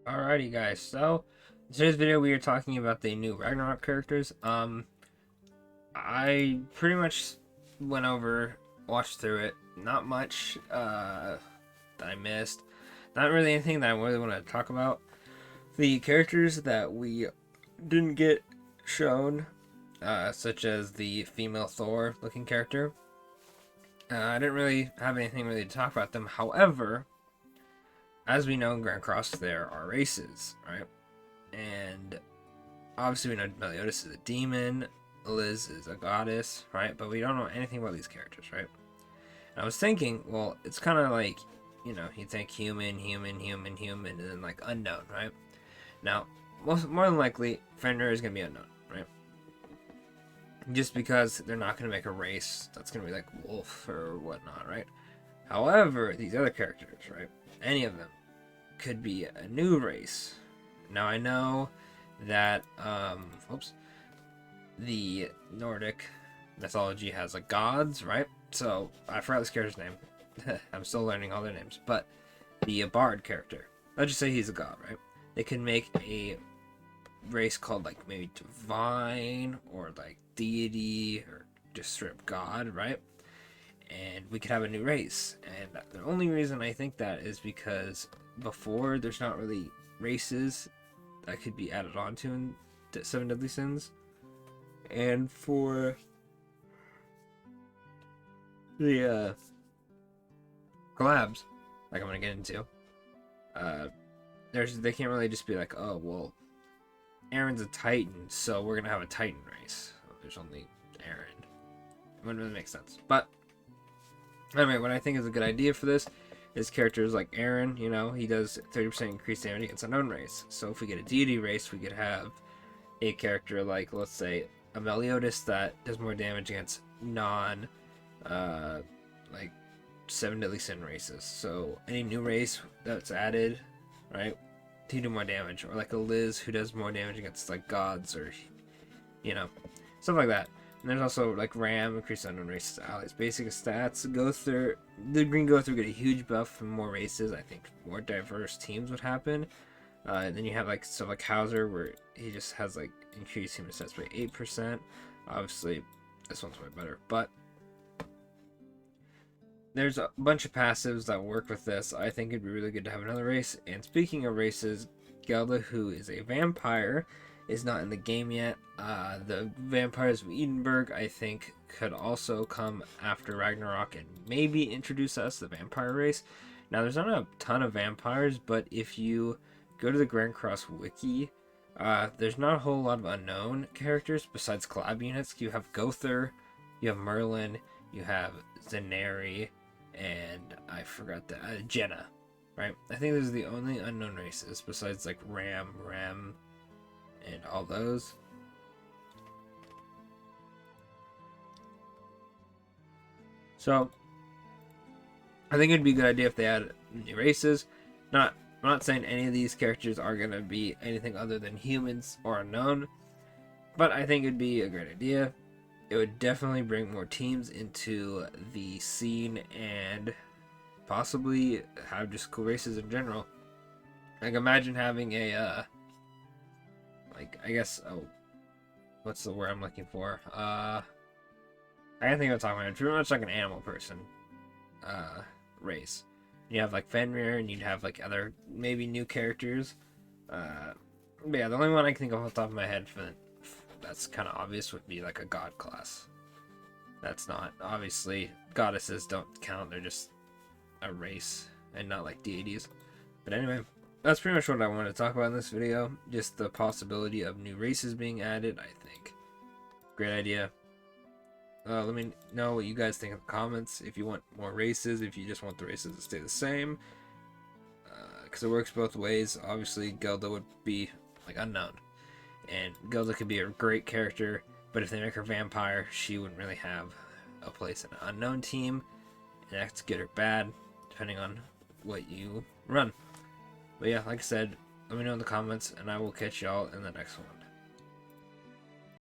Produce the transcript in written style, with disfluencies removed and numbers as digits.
Alrighty guys, so in today's video we are talking about the new Ragnarok characters. I pretty much went over, watched through it. Not much that I missed. Not really anything that I really want to talk about. The characters that we didn't get shown, such as the female Thor looking character. I didn't really have anything really to talk about them. However, as we know in Grand Cross, there are races, right? And obviously we know Meliodas is a demon, Liz is a goddess, right? But we don't know anything about these characters, right? And I was thinking, well, it's kind of like, you think human, and then like unknown, right? Now, more than likely, Fenrir is going to be unknown, right? Just because they're not going to make a race that's going to be like Wolf or whatnot, right? However, these other characters, right? Any of them could be a new race. Now I know that the Nordic mythology has like gods, right? So I forgot this character's name. I'm still learning all their names, but the Bard character. Let's just say he's a god, right? They can make a race called like maybe divine or like deity or just strip god, right? And we could have a new race. And the only reason I think that is because before there's not really races that could be added onto in Seven Deadly Sins. And for the collabs, like I'm gonna get into, they can't really just be like, oh well, Aaron's a Titan, so we're gonna have a Titan race. There's only Aaron. It wouldn't really make sense. But anyway, what I think is a good idea for this is characters like Aaron, he does 30% increased damage against unknown race. So if we get a deity race, we could have a character like, let's say, a Meliodas that does more damage against like Seven Deadly Sin races. So any new race that's added, right, to do more damage. Or like a Liz who does more damage against like gods or, stuff like that. And there's also like Ram, increased unknown races, allies, basic stats. The Green Gother get a huge buff from more races. I think more diverse teams would happen. And then you have like stuff like Hauser, where he just has like increased human stats by 8%. Obviously, this one's way better, but there's a bunch of passives that work with this. I think it'd be really good to have another race. And speaking of races, Gelda, who is a vampire, is not in the game yet. The Vampires of Edinburgh, I think, could also come after Ragnarok and maybe introduce us to the vampire race. Now, there's not a ton of vampires, but if you go to the Grand Cross wiki, there's not a whole lot of unknown characters besides collab units. You have Gother, you have Merlin, you have Zenari, and I forgot that Jenna, right? I think those are the only unknown races besides like Ram, and all those. So I think it'd be a good idea if they add new races. I'm not saying any of these characters are gonna be anything other than humans or unknown, but I think it'd be a great idea. It would definitely bring more teams into the scene and possibly have just cool races in general. Like imagine having a what's the word I'm looking for? I can't think of what I'm talking about. It's pretty much like an animal person race. You have like Fenrir, and you'd have like other maybe new characters. But yeah, the only one I can think of off the top of my head that's kind of obvious would be like a god class. That's not, obviously, goddesses don't count. They're just a race and not like deities. But anyway, that's pretty much what I wanted to talk about in this video. Just the possibility of new races being added, I think. Great idea. Let me know what you guys think in the comments. If you want more races, if you just want the races to stay the same. Because it works both ways. Obviously, Gelda would be like unknown. And Gelda could be a great character. But if they make her vampire, she wouldn't really have a place in an unknown team. And that's good or bad, depending on what you run. But yeah, like I said, let me know in the comments, and I will catch y'all in the next one.